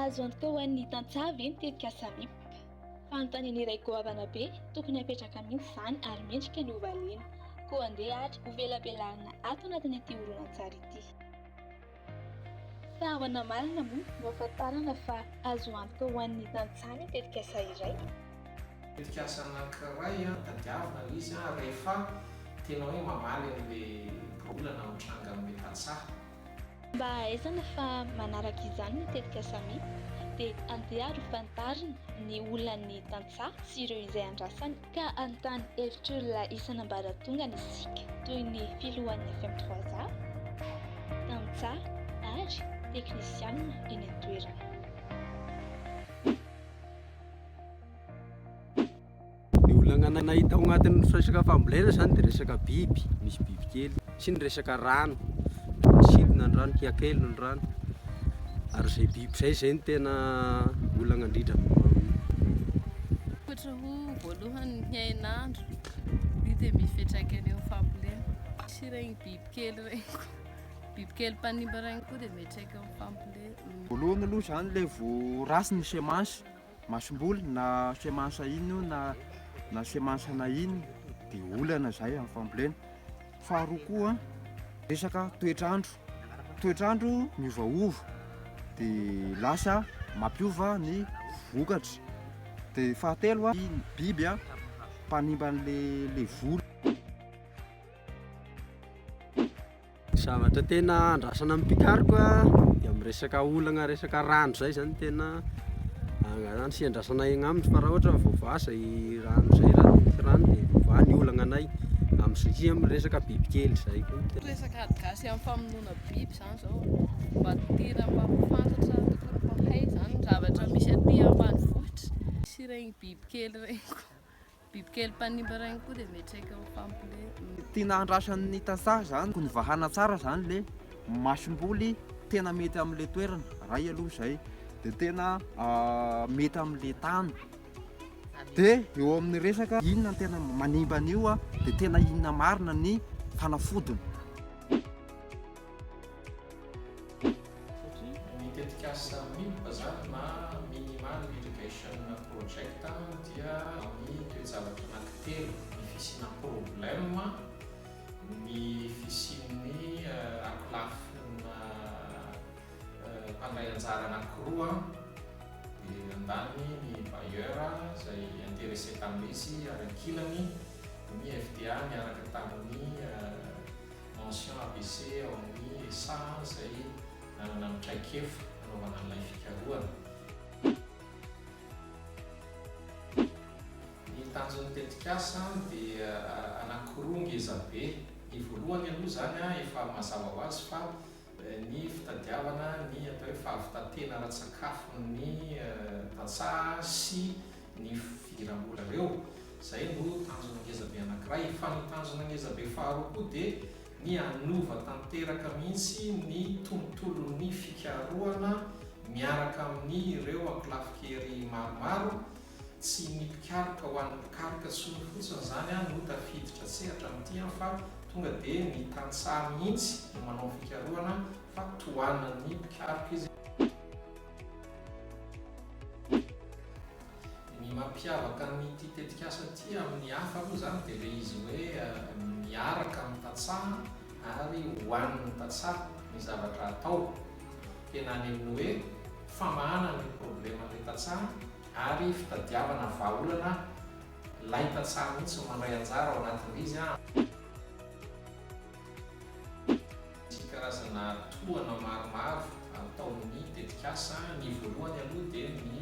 Azo antoka ho an'ny tantsaha ny tetika samipy. Fanontaniana iray goavana be tokony hapetraka mihitsy izany ary mendrika ny hovaliana. Koa andeha ary ho velabelahana ato anatin'ity horonan-tsary ity. Sahona marina moa no ahafantarana fa azo antoka ho an'ny tantsaha ny tetika asa iray. Tetika asa anankiray tadiavina izy rehefa tena hoe mamaly an'ilay olana mitranga amin'ny tantsaha. Mba hahaizana fa manaraka izany ny tetika samipy dia andeha ary ho fantarina ny olonan'ny tantsaha sy ireo izay andrasany ka anontany hevitry olona isan'ambaratongany isika toy ny filohan'ny FM3A, tantsaha ary teknisianina eny an-toerana. Ny olana nahita ao anatin'ny resaka fambolena izany dia resaka biby, misy bibikely sy ny resaka rano, sidina ny rano, kiakely ny rano, ary izay biby izay no tena olana indrindra. Ohatra ho voalohany ny hainandro ny dia mipetraka eny amin'ny fambolena sy regny bibikely regny koa. Bibikely mpanimba regny koa dia mipetraka amin'ny fambolena. Voalohany aloha izany ilay vao rasy ny semansa masomboly na semansa ino na semansa na ino dia olana izay amin'ny fambolena. Faharoa koa resaka toetrandro miovaova dia lasa mampiova ny vokatra. Dia fahatelo biby mpanimba an'ilay volo. Zavatra tena andrasana amin'ny pikariko dia amin'ny resaka olana resaka rano izay zany tena angazany sy andrasana eny aminy fa raha ohatra voavaza i rano izay rano dia voa ny olana anay amin'ny amin'ny resaka bibikely izay koa. Resaka gasy amin'ny famonoana biby izany izao mba tira mba fantatra hay izany zavatra misy aty ambanivohitra sy regny bibikely regny koa. Bibikely mpanimba regny koa dia mipetraka amin'ny fambolena. Tiana andrasan'ny tantsaha izany ny vahana tsara izany ilay masomboly tena mety amin'ilay toerana ray aloha izay dia tena mety amin'ilay tany. Dia eo amin'ny resaka inona tena manimba an'io dia tena inona marina ny fanafodiny. Ny tetika asa samipy zany na minimal irrigation project dia ny toejavatra anankitelo: ny fisiana problème, ny fisian'ny akolafina mpandray anjara anankiroa, dia andany ny bailleur izay intéressé tamin'ilay izy ary ankilany ny FDA miaraka tamin'ny mention ABC ao amin'ny SA izay nanana mitraikefa anaovana an'ilay fikarohana. Ny tanjon'ny tetika asa dia anankiroa ngeza be. Ny voalohany aloha zany efa mazava ho azy fa ny fitadiavana ny atao hoe fahavitatena ara-tsakafon'ny tantsaha sy ny fidiram-bola ireo. Izay no tanjona ngezabe anankiray. Fa ny tanjona ngezabe faharoa koa dia ny anova tanteraka mihitsy ny tontolon'ny fikarohana miaraka amin'ny ireo akolafikery maromaro. Tsy ny pikaroka ho an'ny pikaroka tsony fotsiny izany no tafiditra sehatra amin'ity fa tonga dia ny tantsaha mihitsy no manao fikarohana fa tohanan'ny pikaroka izy. Ny mampiavaka n'ity tetika asa ity amin'ny hafa moa izany dia ilay izy hoe miaraka amin'ny tantsaha ary hohanin'ny tantsaha ny zavatra atao. Tena any amin'ny hoe famahana ny probleman'ilay tantsaha ary fitadiavana vahaolana ilay tantsaha mihitsy no mandray anjara ao anatin'izy. Misy karazana tohana maromaro ataon'ny tetika asa. Ny voalohany aloha dia ny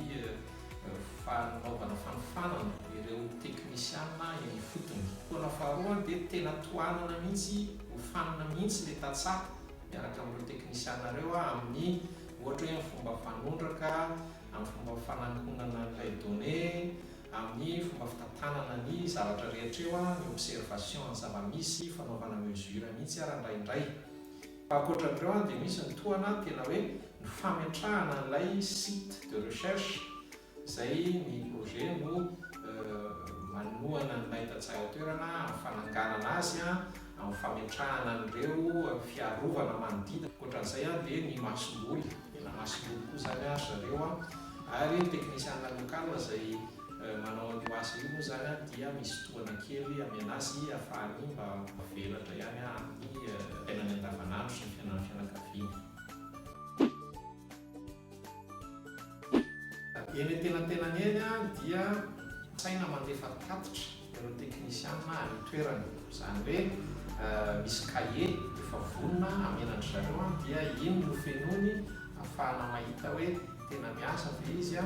fanaovana fanofanana ireo teknisiana eny fotony. Tohana faharoa dia tena tohanana mihitsy, hofanina mihitsy ilay tantsaha miaraka amin'ireo teknisiana ireo amin'ny ohatra hoe amin'ny fomba fanondraka, amin'ny fomba fanangonana ilay données, amin'ny fomba fitantanana ny zavatra rehetra eo, ny observation ny zava-misy, fanaovana mesure mihitsy indraindray. Ankoatran'ireo dia misy ny tohana tena hoe ny fametrahana ilay site de recherche izay ny projet no manohana n'ilay tantsaha eo toerana amin'ny fananganana azy amin'ny fametrahana an'ireo fiarovana manodidina. Ankoatran'izay dia ny masomboly. Tena masomboly koa izany zareo ary teknisiana lokal izay manao an'io asa io moa zany dia misy fotoana kely amin'ny azy ahafahany mba mavelatra ihany amin'ny fiainany andavanandro sy ny fiainany fianakaviana. Eny an-tenantenany eny dia saina mandefa tatitra ireo teknisiana amin'ny toerana, izany hoe misy kahie efa vonona amenandry zareo dia iny no fenony ahafahana mahita hoe tena miasa ve izy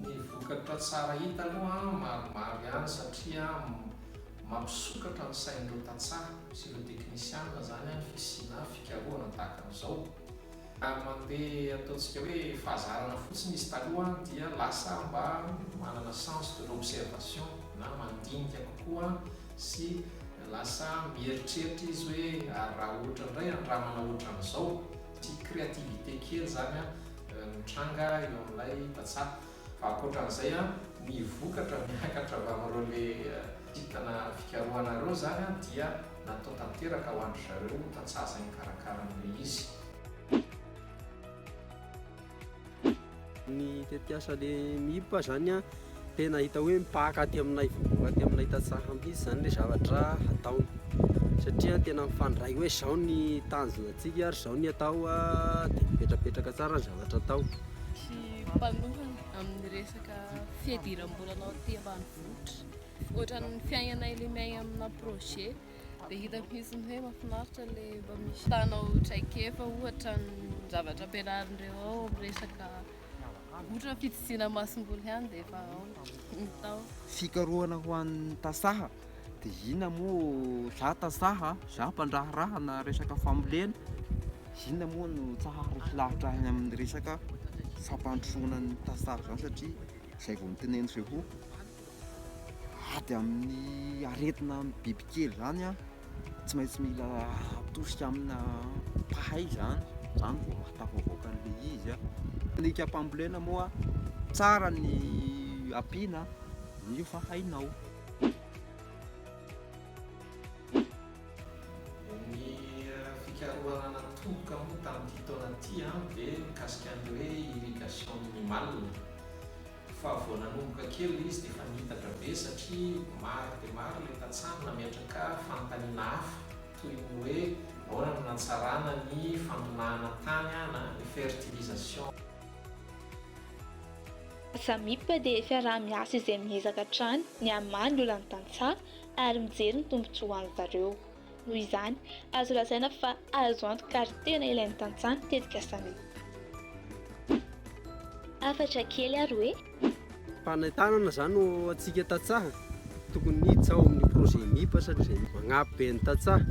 Ny vokatra tsara hita aloha maromaro ihany satria mampisokatra ny sain'ireo tantsaha sy ireo teknisiana zany ny fisiana fikarohana tahaka an'izao. Mandeha ataontsika hoe fahazarana fotsiny izy taloha dia lasa mba manana sens de l'observation na mandinika kokoa sy lasa mieritreritra izy hoe raha ohatra indray raha manao ohatra an'izao sy créativité kely zany mitranga eo amin'ilay tantsaha. Fa ankoatran'izay ny vokatra miakatra avy amin'ireo le titana fikarohana ireo zany dia natao tanteraka ho andry zareo tantsaha izay mikarakara an'ilay izy. Ny tetiasa le mipa zany tena hita hoe mipaka aty aminay vovoka aty aminay tantsaha mihitsy zany le zavatra ataony, satria tena mifandray hoe zao ny tanjonantsika ary zao ny atao dia mipetrapetraka tsara ny zavatra atao. Sy mpanohana amin'ny resaka fiadiram-bolana aty ambanivohitra, ohatran'ny fiainana ilay miaina amina projet dia hita mihitsiny hoe mahafinaritra le mba misy tanao traikefa ohatra ny zavatra ampianarin'ireo ao amin'ny resaka ohatra fitisiana masom-boly ihany dia efa ao tao. Fikarohana ho an'ny tasaha dia ina moa za tasaha za mpandraharaha na resaka fambolena, ina moa no tsaharitsy lavitra any amin'ny resaka fampandrosoana ny tasaha zany satria izay vao noteneno izay ho ady amin'ny aretina bibikely zany tsy maintsy mila atosika amina pahay zany vao mahatafavoaka an'ilay izy Ny kapambolena moa tsara ny ampiana io fa hainao. Ny fikarohana natomboka moa tamin'ity taona ity dia mikasika an'ilay hoe irrigation minimale. Fa vao nanomboka kely izy dia efa nihitatra be satria maro dia maro ilay tantsaha nametraka fanontaniana hafa toy ny hoe ahoana no natsarana ny fandonahana tany na ny fertilisation. Samipa dia fiaraha-miasa izay miezaka hatrany ny hamaly ny olan'ny tantsaha ary mijery ny tombotsoa ho an'zareo. Noho izany, azo lazaina fa azo antoka ary tena ilain'ny tantsaha ny tetika samy. Afatra kely ary hoe Mpanentanana zany ho antsika tantsaha tokony hiditra ao amin'ny projet mipa satria magnampy be ny tantsaha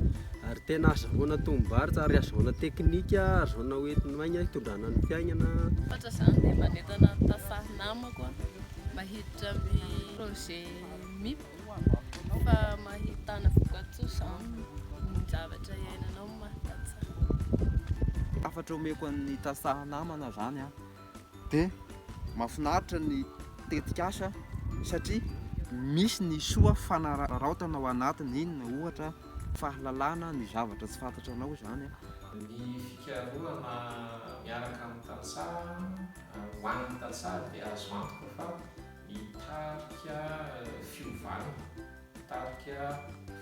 ary tena azahoana tombary tsara azahoana teknika, azahoana hoentina hitondrana ny fiainana. Ohatra izany dia manentana ny tasaha namako mba hiditra amin'ny projet MIP fa mahitana vokatsoa izany ny zavatra iainanao mahatatsaha. Afatra omeko ny tasaha namana zany dia mahafinaritra ny tetikasa satria misy ny soa fanaraotana ao anatiny, inona ohatra fahalalana ny zavatra tsy fantatranao zany. Ny fikarohana miaraka amin'ny tantsaha ho an'ny tantsaha dia azo antoka fa hitarika fiovana, hitarika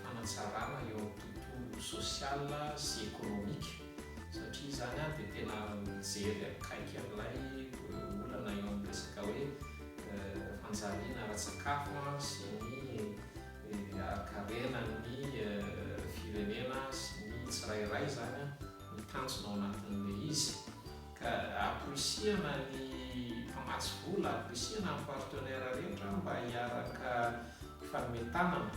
fanatsarana eo amin'ny tontolo sosial sy ekônomika satria zany dia tena mijery akaiky amin'ilay olana eo amin'ny resaka hoe fanjariana ara-tsakafo sy ny arkarena ny firenena sy ny tsirairay zany ny tanjona ao anatin'ilay izy. Ka aporisihana ny mpamatsy vola, aporisihana ny partenaire rehetra mba hiaraka fanometanana